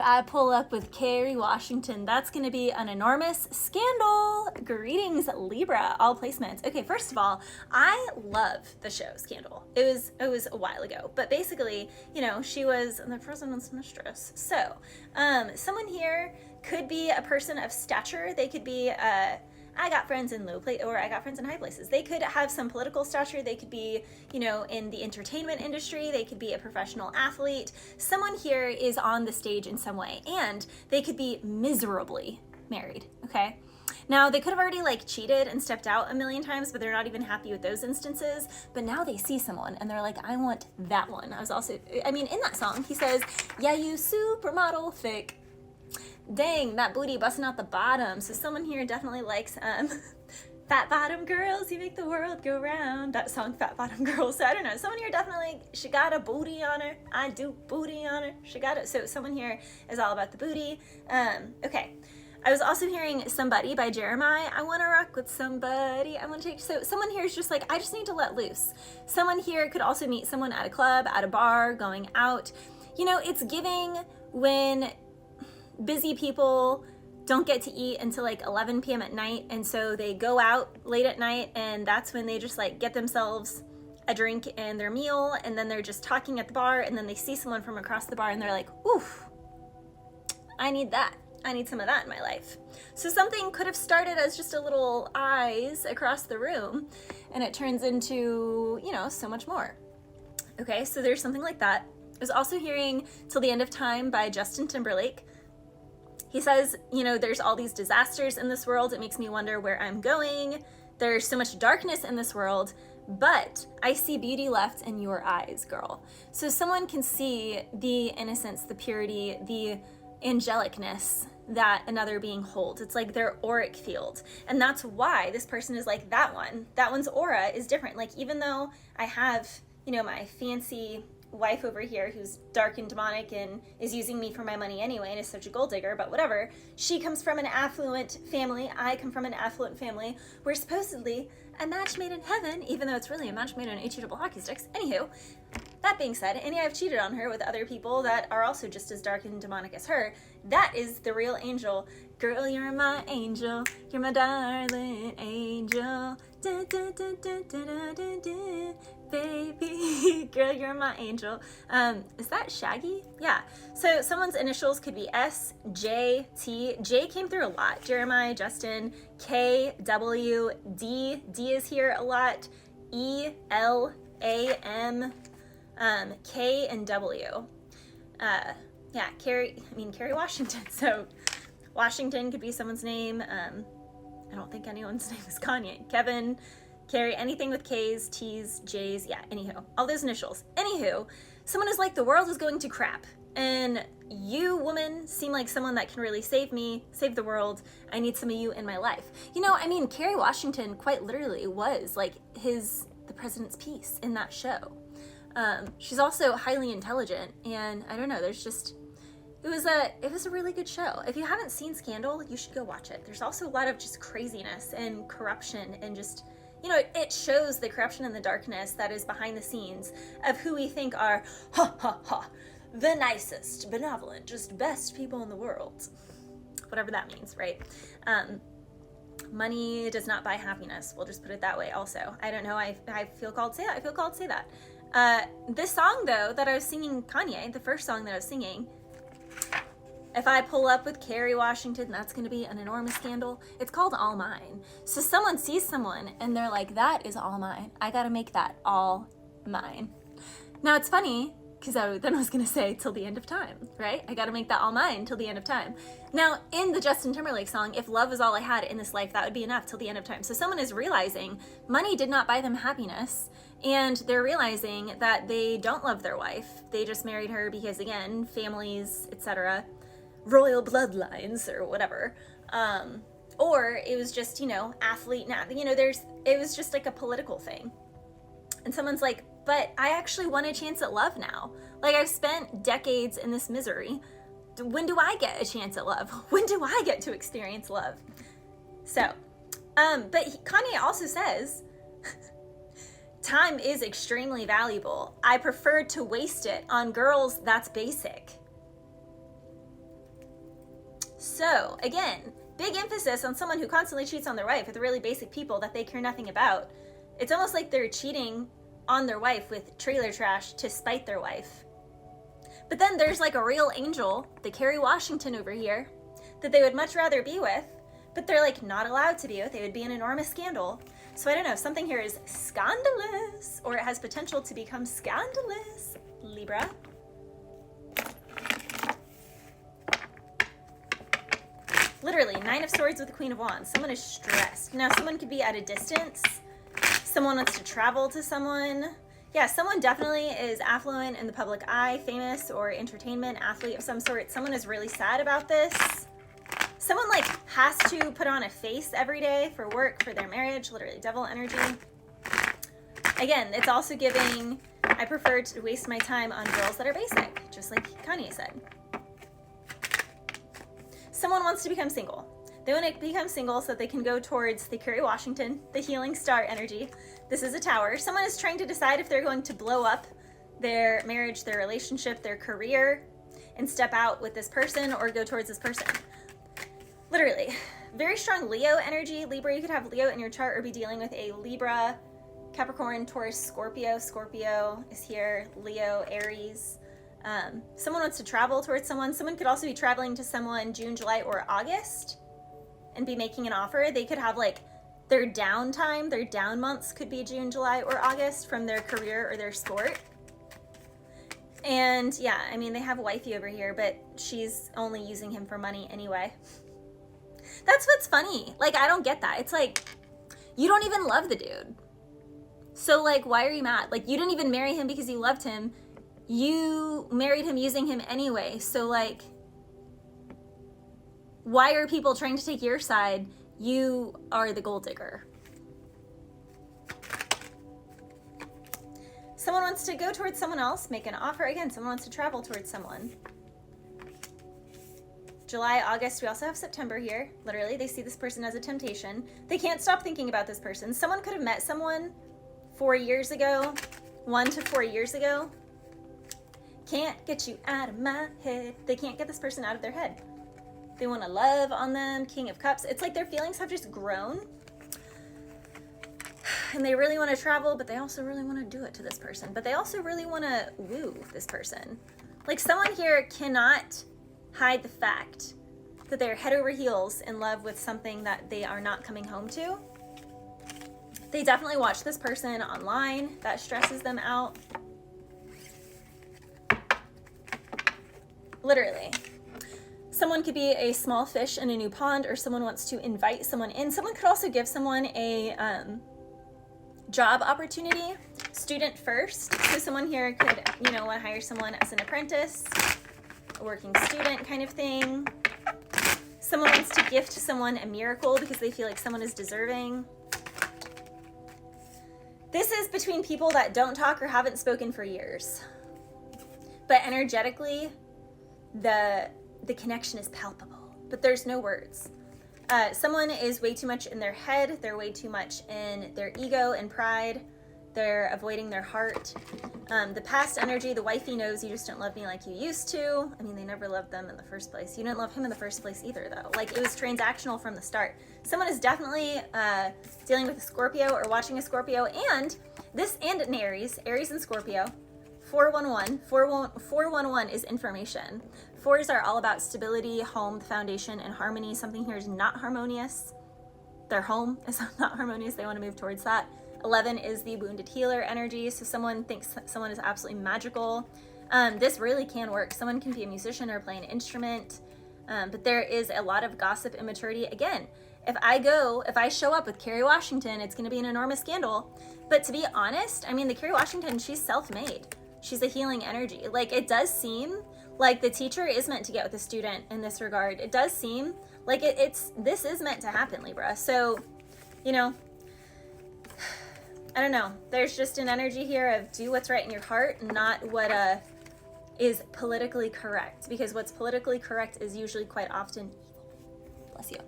If I pull up with Kerry Washington, that's going to be an enormous scandal. Greetings, Libra, all placements. Okay, first of all, I love the show Scandal. It was a while ago, but basically, you know, she was the president's mistress. So, someone here could be a person of stature. They could be I got friends in low place, or I got friends in high places. They could have some political stature. They could be, you know, in the entertainment industry. They could be a professional athlete. Someone here is on the stage in some way, and they could be miserably married, okay? Now, they could have already like cheated and stepped out a million times, but they're not even happy with those instances. But now they see someone and they're like, I want that one. In that song, he says, yeah, you supermodel thick. Dang, that booty busting out the bottom. So someone here definitely likes fat bottom girls, you make the world go round. That song, Fat Bottom Girls. So I don't know, someone here definitely, she got a booty on her. I do booty on her. She got it. So someone here is all about the booty. Okay. I was also hearing Somebody by Jeremiah. I want to rock with somebody. I want to take, so someone here is just like, I just need to let loose. Someone here could also meet someone at a club, at a bar, going out. You know, it's giving when busy people don't get to eat until like 11 p.m. at night, and so they go out late at night, and that's when they just like get themselves a drink and their meal, and then they're just talking at the bar, and then they see someone from across the bar and they're like, oof, I need that. I need some of that in my life. So something could have started as just a little eyes across the room, and it turns into, you know, so much more. Okay, so there's something like that. I was also hearing Till the End of Time by Justin Timberlake. He says, you know, there's all these disasters in this world. It makes me wonder where I'm going. There's so much darkness in this world, but I see beauty left in your eyes, girl. So someone can see the innocence, the purity, the angelicness that another being holds. It's like their auric field. And that's why this person is like that one. That one's aura is different. Like, even though I have, you know, my fancy wife over here who's dark and demonic and is using me for my money anyway and is such a gold digger, but whatever. She comes from an affluent family. I come from an affluent family. We're supposedly a match made in heaven, even though it's really a match made on HE double hockey sticks. Anywho, that being said, and I've cheated on her with other people that are also just as dark and demonic as her. That is the real angel. Girl, you're my angel. You're my darling angel. Da, da, da, da, da, da, da. Baby, girl, you're my angel. Is that Shaggy? Yeah. So someone's initials could be S, J, T. J came through a lot. Jeremiah, Justin, K, W, D. D is here a lot. E, L, A, M, K, and W. Yeah, Kerry Washington. So Washington could be someone's name. I don't think anyone's name is Kanye. Kevin, Carrie, anything with K's, T's, J's, yeah, anywho, all those initials. Anywho, someone is like, the world is going to crap, and you, woman, seem like someone that can really save me, save the world. I need some of you in my life. You know, I mean, Kerry Washington quite literally was like the president's piece in that show. She's also highly intelligent, and I don't know, there's just, it was a really good show. If you haven't seen Scandal, you should go watch it. There's also a lot of just craziness and corruption and just, you know, it shows the corruption and the darkness that is behind the scenes of who we think are, the nicest, benevolent, just best people in the world. Whatever that means, right? Money does not buy happiness. We'll just put it that way also. I don't know, I feel called to say that. I feel called to say that. This song, though, that I was singing, Kanye, the first song that I was singing, if I pull up with Kerry Washington, that's going to be an enormous scandal. It's called All Mine. So someone sees someone and they're like, that is all mine. I got to make that all mine. Now it's funny because then I was going to say till the end of time, right? I got to make that all mine till the end of time. Now in the Justin Timberlake song, if love is all I had in this life, that would be enough till the end of time. So someone is realizing money did not buy them happiness, and they're realizing that they don't love their wife. They just married her because, again, families, etc., royal bloodlines or whatever, or it was just, you know, athlete, you know, it was just like a political thing. And someone's like, but I actually want a chance at love now. Like, I've spent decades in this misery. When do I get a chance at love? When do I get to experience love? So, but Kanye also says, time is extremely valuable. I prefer to waste it on girls that's basic. So again, big emphasis on someone who constantly cheats on their wife with really basic people that they care nothing about. It's almost like they're cheating on their wife with trailer trash to spite their wife. But then there's like a real angel, the Kerry Washington over here, that they would much rather be with, but they're like not allowed to be with. They would be an enormous scandal. So I don't know, something here is scandalous, or it has potential to become scandalous, Libra. Literally, Nine of Swords with the Queen of Wands. Someone is stressed. Now, someone could be at a distance. Someone wants to travel to someone. Yeah, someone definitely is affluent in the public eye, famous or entertainment, athlete of some sort. Someone is really sad about this. Someone like has to put on a face every day for work, for their marriage, literally devil energy. Again, it's also giving, I prefer to waste my time on girls that are basic, just like Kanye said. Someone wants to become single. They want to become single so that they can go towards the Kerry Washington, the healing star energy. This is a tower. Someone is trying to decide if they're going to blow up their marriage, their relationship, their career, and step out with this person or go towards this person. Literally, very strong Leo energy. Libra, you could have Leo in your chart or be dealing with a Libra, Capricorn, Taurus, Scorpio. Scorpio is here, Leo, Aries. Someone wants to travel towards someone. Someone could also be traveling to someone June, July, or August and be making an offer. They could have like their downtime, their down months could be June, July, or August from their career or their sport. And yeah, I mean, they have a wifey over here, but she's only using him for money anyway. That's what's funny. Like, I don't get that. It's like, you don't even love the dude. So like, why are you mad? Like, you didn't even marry him because you loved him. You married him using him anyway. So like, why are people trying to take your side? You are the gold digger. Someone wants to go towards someone else, make an offer. Again, someone wants to travel towards someone. July, August, we also have September here. Literally, they see this person as a temptation. They can't stop thinking about this person. Someone could have met someone 4 years ago, 1 to 4 years ago. Can't get you out of my head. They can't get this person out of their head. They want to love on them, King of Cups. It's like their feelings have just grown. And they really want to travel, but they also really want to do it to this person. But they also really want to woo this person. Like, someone here cannot hide the fact that they're head over heels in love with something that they are not coming home to. They definitely watch this person online. That stresses them out. Literally. Someone could be a small fish in a new pond, or someone wants to invite someone in. Someone could also give someone a job opportunity, student first. So someone here could, you know, want to hire someone as an apprentice, a working student kind of thing. Someone wants to gift someone a miracle because they feel like someone is deserving. This is between people that don't talk or haven't spoken for years. But energetically, the connection is palpable, but there's no words. Someone is way too much in their head. They're way too much in their ego and pride. They're avoiding their heart. The past energy, the wifey knows you just don't love me like you used to. I mean, they never loved them in the first place. You didn't love him in the first place either, though. Like, it was transactional from the start. Someone is definitely dealing with a Scorpio or watching a Scorpio, and this and an Aries and Scorpio. 411 is information. 4s are all about stability, home, the foundation, and harmony. Something here is not harmonious. Their home is not harmonious. They want to move towards that. 11 is the wounded healer energy. So someone thinks someone is absolutely magical. This really can work. Someone can be a musician or play an instrument. But there is a lot of gossip, immaturity. Again, if I show up with Kerry Washington, it's going to be an enormous scandal. But to be honest, I mean, the Kerry Washington, she's self-made. She's a healing energy. Like, it does seem like the teacher is meant to get with the student in this regard. It does seem like this is meant to happen, Libra. So, you know, I don't know. There's just an energy here of do what's right in your heart, not what is politically correct. Because what's politically correct is usually quite often evil. Bless you.